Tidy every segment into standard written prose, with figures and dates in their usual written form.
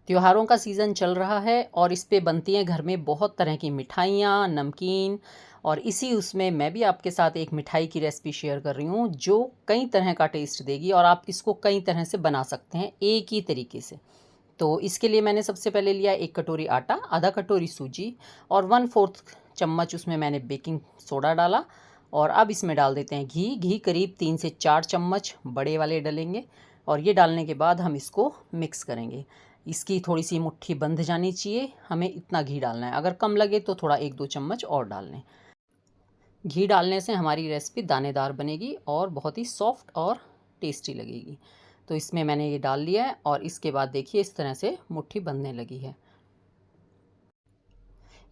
त्योहारों का सीज़न चल रहा है और इस पे बनती हैं घर में बहुत तरह की मिठाइयाँ, नमकीन। और इसी उसमें मैं भी आपके साथ एक मिठाई की रेसिपी शेयर कर रही हूँ जो कई तरह का टेस्ट देगी और आप इसको कई तरह से बना सकते हैं एक ही तरीके से। तो इसके लिए मैंने सबसे पहले लिया 1 कटोरी आटा, आधा कटोरी सूजी और 1/4 चम्मच उसमें मैंने बेकिंग सोडा डाला। और अब इसमें डाल देते हैं घी। घी करीब 3 से 4 चम्मच बड़े वाले डलेंगे और ये डालने के बाद हम इसको मिक्स करेंगे। इसकी थोड़ी सी मुट्ठी बंध जानी चाहिए, हमें इतना घी डालना है। अगर कम लगे तो थोड़ा 1-2 चम्मच और डाल लें। घी डालने से हमारी रेसिपी दानेदार बनेगी और बहुत ही सॉफ्ट और टेस्टी लगेगी। तो इसमें मैंने ये डाल लिया है और इसके बाद देखिए इस तरह से मुट्ठी बनने लगी है।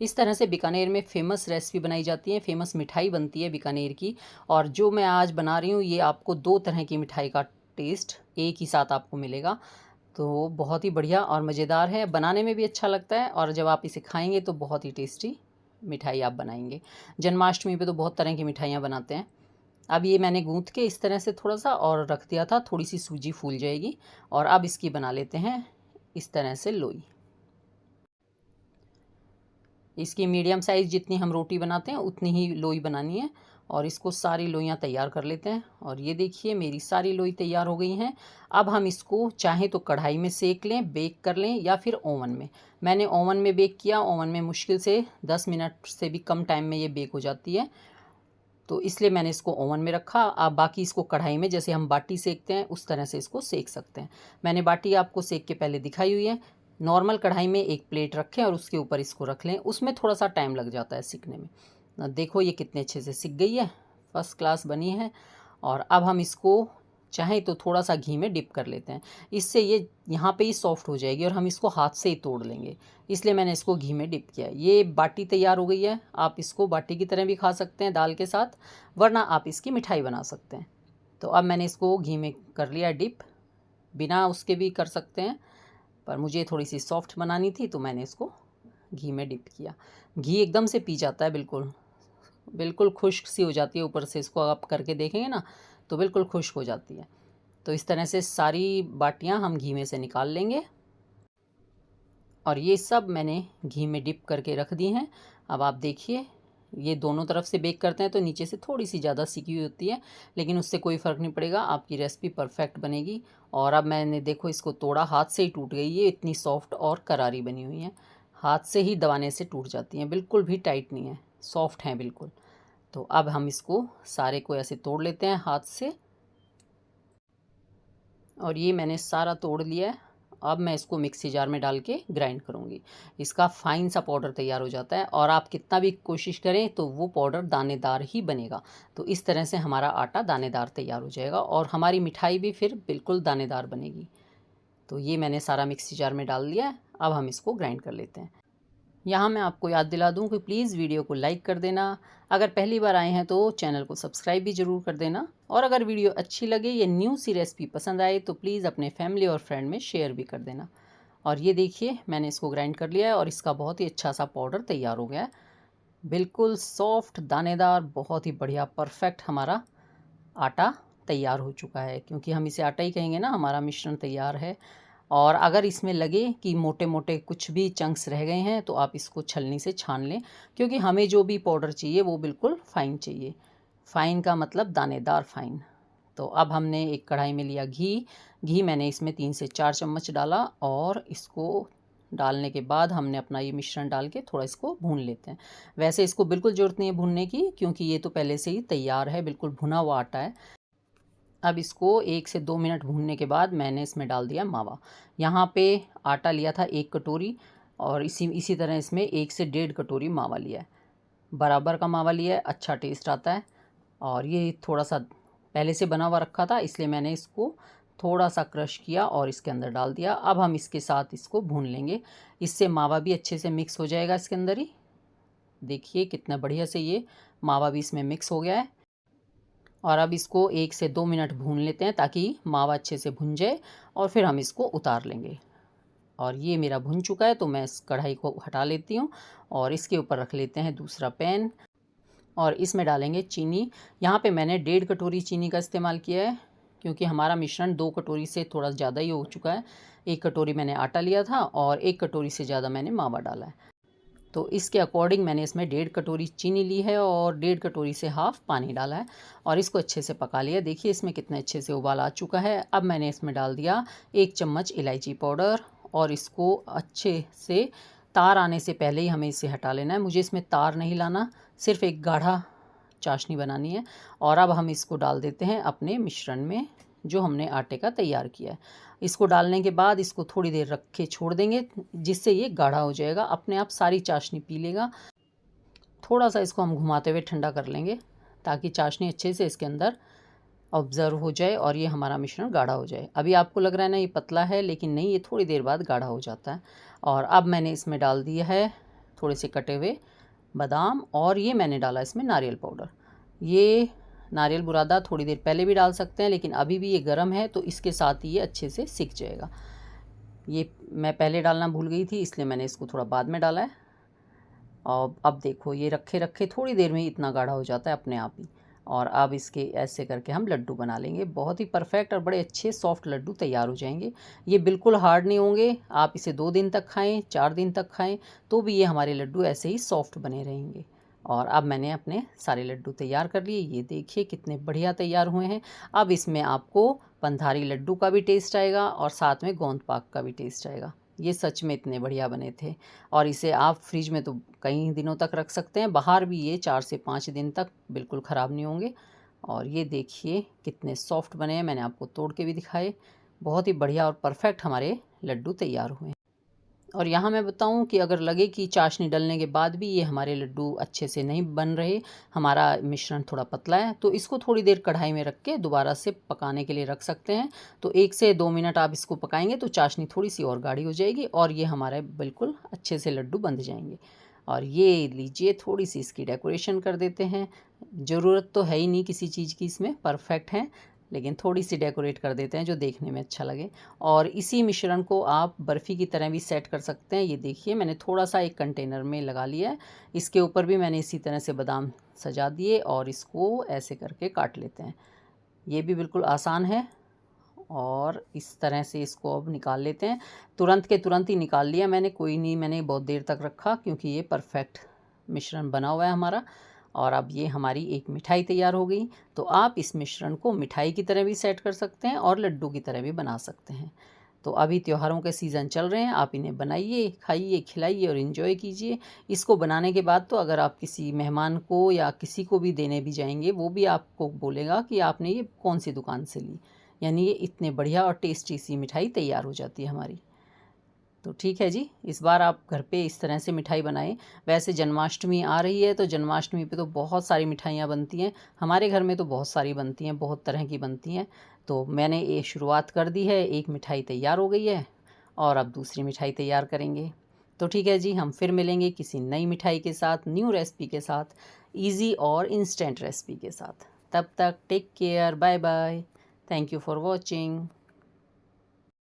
इस तरह से बीकानेर में फ़ेमस रेसिपी बनाई जाती है, फ़ेमस मिठाई बनती है बीकानेर की। और जो मैं आज बना रही हूँ ये आपको 2 तरह की मिठाई का टेस्ट एक ही साथ आपको मिलेगा। तो बहुत ही बढ़िया और मज़ेदार है, बनाने में भी अच्छा लगता है और जब आप इसे खाएँगे तो बहुत ही टेस्टी मिठाई आप बनाएँगे। जन्माष्टमी पे तो बहुत तरह की मिठाइयाँ बनाते हैं। अब ये मैंने गूँथ के इस तरह से थोड़ा-सा और रख दिया था, थोड़ी-सी सूजी फूल जाएगी। और अब इसकी बना लेते हैं इस तरह से लोई। इसकी मीडियम साइज़ जितनी हम रोटी बनाते हैं उतनी ही लोई बनानी है। और इसको सारी लोइयाँ तैयार कर लेते हैं। और ये देखिए मेरी सारी लोई तैयार हो गई हैं। अब हम इसको चाहें तो कढ़ाई में सेक लें, बेक कर लें या फिर ओवन में। मैंने ओवन में बेक किया, ओवन में मुश्किल से 10 मिनट से भी कम टाइम में ये बेक हो जाती है। तो इसलिए मैंने इसको ओवन में रखा। आप बाकी इसको कढ़ाई में जैसे हम बाटी सेकते हैं उस तरह से इसको सेक सकते हैं। मैंने बाटी आपको सेक के पहले दिखाई हुई है। नॉर्मल कढ़ाई में एक प्लेट रखें और उसके ऊपर इसको रख लें, उसमें थोड़ा सा टाइम लग जाता है सिकने में। देखो ये कितने अच्छे से सिक गई है, फर्स्ट क्लास बनी है। और अब हम इसको चाहें तो थोड़ा सा घी में डिप कर लेते हैं, इससे ये यहाँ पे ही सॉफ्ट हो जाएगी और हम इसको हाथ से ही तोड़ लेंगे। इसलिए मैंने इसको घी में डिप किया है। ये बाटी तैयार हो गई है। आप इसको बाटी की तरह भी खा सकते हैं दाल के साथ, वरना आप इसकी मिठाई बना सकते हैं। तो अब मैंने इसको घी में कर लिया डिप, बिना उसके भी कर सकते हैं, पर मुझे थोड़ी सी सॉफ्ट बनानी थी तो मैंने इसको घी में डिप किया। घी एकदम से पी जाता है, बिल्कुल बिल्कुल खुश्क सी हो जाती है ऊपर से। इसको आप करके देखेंगे ना तो बिल्कुल खुश्क हो जाती है। तो इस तरह से सारी बाटियां हम घी में से निकाल लेंगे। और ये सब मैंने घी में डिप करके रख दी हैं। अब आप देखिए ये दोनों तरफ से बेक करते हैं तो नीचे से थोड़ी सी ज़्यादा सिकी हुई होती है, लेकिन उससे कोई फ़र्क नहीं पड़ेगा, आपकी रेसिपी परफेक्ट बनेगी। और अब मैंने देखो इसको तोड़ा, हाथ से ही टूट गई, ये इतनी सॉफ्ट और करारी बनी हुई हैं। हाथ से ही दबाने से टूट जाती हैं, बिल्कुल भी टाइट नहीं है, सॉफ्ट हैं बिल्कुल। तो अब हम इसको सारे को ऐसे तोड़ लेते हैं हाथ से। और ये मैंने सारा तोड़ लिया है। अब मैं इसको मिक्सी जार में डाल के ग्राइंड करूँगी। इसका फाइन सा पाउडर तैयार हो जाता है और आप कितना भी कोशिश करें तो वो पाउडर दानेदार ही बनेगा। तो इस तरह से हमारा आटा दानेदार तैयार हो जाएगा और हमारी मिठाई भी फिर बिल्कुल दानेदार बनेगी। तो ये मैंने सारा मिक्सी जार में डाल दिया है। अब हम इसको ग्राइंड कर लेते हैं। यहाँ मैं आपको याद दिला दूँ कि प्लीज़ वीडियो को लाइक कर देना। अगर पहली बार आए हैं तो चैनल को सब्सक्राइब भी ज़रूर कर देना। और अगर वीडियो अच्छी लगे या न्यू सी रेसिपी पसंद आए तो प्लीज़ अपने फैमिली और फ्रेंड में शेयर भी कर देना। और ये देखिए मैंने इसको ग्राइंड कर लिया है और इसका बहुत ही अच्छा सा पाउडर तैयार हो गया है। बिल्कुल सॉफ्ट दानेदार, बहुत ही बढ़िया परफेक्ट हमारा आटा तैयार हो चुका है। क्योंकि हम इसे आटा ही कहेंगे ना, हमारा मिश्रण तैयार है। और अगर इसमें लगे कि मोटे मोटे कुछ भी चंक्स रह गए हैं तो आप इसको छलनी से छान लें, क्योंकि हमें जो भी पाउडर चाहिए वो बिल्कुल फ़ाइन चाहिए। फ़ाइन का मतलब दानेदार फ़ाइन। तो अब हमने एक कढ़ाई में लिया घी। घी मैंने इसमें 3 से 4 चम्मच डाला और इसको डालने के बाद हमने अपना ये मिश्रण डाल के थोड़ा इसको भून लेते हैं। वैसे इसको बिल्कुल ज़रूरत नहीं है भूनने की, क्योंकि ये तो पहले से ही तैयार है, बिल्कुल भुना हुआ आटा है। अब इसको 1 से 2 मिनट भूनने के बाद मैंने इसमें डाल दिया मावा। यहाँ पे आटा लिया था 1 कटोरी और इसी तरह इसमें 1 से 1.5 कटोरी मावा लिया है। बराबर का मावा लिया है, अच्छा टेस्ट आता है। और ये थोड़ा सा पहले से बना हुआ रखा था, इसलिए मैंने इसको थोड़ा सा क्रश किया और इसके अंदर डाल दिया। अब हम इसके साथ इसको भून लेंगे, इससे मावा भी अच्छे से मिक्स हो जाएगा इसके अंदर ही। देखिए कितना बढ़िया से ये मावा भी इसमें मिक्स हो गया है। और अब इसको 1 से 2 मिनट भून लेते हैं ताकि मावा अच्छे से भुन जाए और फिर हम इसको उतार लेंगे। और ये मेरा भुन चुका है तो मैं इस कढ़ाई को हटा लेती हूँ और इसके ऊपर रख लेते हैं दूसरा पैन। और इसमें डालेंगे चीनी। यहाँ पे मैंने 1.5 कटोरी चीनी का इस्तेमाल किया है। क्योंकि हमारा मिश्रण 2 कटोरी से थोड़ा ज़्यादा ही हो चुका है। 1 कटोरी मैंने आटा लिया था और 1 कटोरी से ज़्यादा मैंने मावा डाला है। तो इसके अकॉर्डिंग मैंने इसमें 1.5 कटोरी चीनी ली है और 1.5 कटोरी से हाफ़ पानी डाला है और इसको अच्छे से पका लिया। देखिए इसमें कितने अच्छे से उबाल आ चुका है। अब मैंने इसमें डाल दिया 1 चम्मच इलायची पाउडर और इसको अच्छे से तार आने से पहले ही हमें इसे हटा लेना है। मुझे इसमें तार नहीं लाना, सिर्फ एक गाढ़ा चाशनी बनानी है। और अब हम इसको डाल देते हैं अपने मिश्रण में जो हमने आटे का तैयार किया है। इसको डालने के बाद इसको थोड़ी देर रख के छोड़ देंगे जिससे ये गाढ़ा हो जाएगा, अपने आप सारी चाशनी पी लेगा। थोड़ा सा इसको हम घुमाते हुए ठंडा कर लेंगे ताकि चाशनी अच्छे से इसके अंदर ऑब्ज़र्व हो जाए और ये हमारा मिश्रण गाढ़ा हो जाए। अभी आपको लग रहा है ना ये पतला है, लेकिन नहीं, ये थोड़ी देर बाद गाढ़ा हो जाता है। और अब मैंने इसमें डाल दिया है थोड़े से कटे हुए बादाम और ये मैंने डाला इसमें नारियल पाउडर। ये नारियल बुरादा थोड़ी देर पहले भी डाल सकते हैं, लेकिन अभी भी ये गर्म है तो इसके साथ ही ये अच्छे से सिक जाएगा। ये मैं पहले डालना भूल गई थी इसलिए मैंने इसको थोड़ा बाद में डाला है। और अब देखो ये रखे रखे थोड़ी देर में ही इतना गाढ़ा हो जाता है अपने आप ही। और अब इसके ऐसे करके हम लड्डू बना लेंगे। बहुत ही परफेक्ट और बड़े अच्छे सॉफ्ट लड्डू तैयार हो जाएंगे। ये बिल्कुल हार्ड नहीं होंगे। आप इसे 2 दिन तक खाएं, 4 दिन तक खाएं तो भी ये हमारे लड्डू ऐसे ही सॉफ्ट बने रहेंगे। और अब मैंने अपने सारे लड्डू तैयार कर लिए। ये देखिए कितने बढ़िया तैयार हुए हैं। अब इसमें आपको पंधारी लड्डू का भी टेस्ट आएगा और साथ में गोंद पाक का भी टेस्ट आएगा। ये सच में इतने बढ़िया बने थे और इसे आप फ्रिज में तो कई दिनों तक रख सकते हैं, बाहर भी ये 4 से 5 दिन तक बिल्कुल ख़राब नहीं होंगे। और ये देखिए कितने सॉफ्ट बने हैं, मैंने आपको तोड़ के भी दिखाए। बहुत ही बढ़िया और परफेक्ट हमारे लड्डू तैयार हुए हैं। और यहाँ मैं बताऊँ कि अगर लगे कि चाशनी डलने के बाद भी ये हमारे लड्डू अच्छे से नहीं बन रहे, हमारा मिश्रण थोड़ा पतला है, तो इसको थोड़ी देर कढ़ाई में रख के दोबारा से पकाने के लिए रख सकते हैं। तो 1 से 2 मिनट आप इसको पकाएंगे तो चाशनी थोड़ी सी और गाढ़ी हो जाएगी और ये हमारे बिल्कुल अच्छे से लड्डू बन जाएंगे। और ये लीजिए थोड़ी सी इसकी डेकोरेशन कर देते हैं। ज़रूरत तो है ही नहीं किसी चीज़ की, इसमें परफेक्ट है, लेकिन थोड़ी सी डेकोरेट कर देते हैं जो देखने में अच्छा लगे। और इसी मिश्रण को आप बर्फ़ी की तरह भी सेट कर सकते हैं। ये देखिए मैंने थोड़ा सा एक कंटेनर में लगा लिया है, इसके ऊपर भी मैंने इसी तरह से बादाम सजा दिए और इसको ऐसे करके काट लेते हैं। ये भी बिल्कुल आसान है और इस तरह से इसको अब निकाल लेते हैं। तुरंत के तुरंत ही निकाल लिया मैंने, कोई नहीं मैंने बहुत देर तक रखा क्योंकि ये परफेक्ट मिश्रण बना हुआ है हमारा। और अब ये हमारी एक मिठाई तैयार हो गई। तो आप इस मिश्रण को मिठाई की तरह भी सेट कर सकते हैं और लड्डू की तरह भी बना सकते हैं। तो अभी त्योहारों के सीज़न चल रहे हैं, आप इन्हें बनाइए, खाइए, खिलाइए और इन्जॉय कीजिए। इसको बनाने के बाद तो अगर आप किसी मेहमान को या किसी को भी देने भी जाएंगे, वो भी आपको बोलेगा कि आपने ये कौन सी दुकान से ली। यानी ये इतने बढ़िया और टेस्टी सी मिठाई तैयार हो जाती है हमारी। तो ठीक है जी, इस बार आप घर पे इस तरह से मिठाई बनाएं। वैसे जन्माष्टमी आ रही है तो जन्माष्टमी पे तो बहुत सारी मिठाइयाँ बनती हैं। हमारे घर में तो बहुत सारी बनती हैं, बहुत तरह की बनती हैं। तो मैंने ये शुरुआत कर दी है, एक मिठाई तैयार हो गई है और अब दूसरी मिठाई तैयार करेंगे। तो ठीक है जी, हम फिर मिलेंगे किसी नई मिठाई के साथ, न्यू रेसिपी के साथ, ईज़ी और इंस्टेंट रेसिपी के साथ। तब तक take care, bye bye, thank you for watching.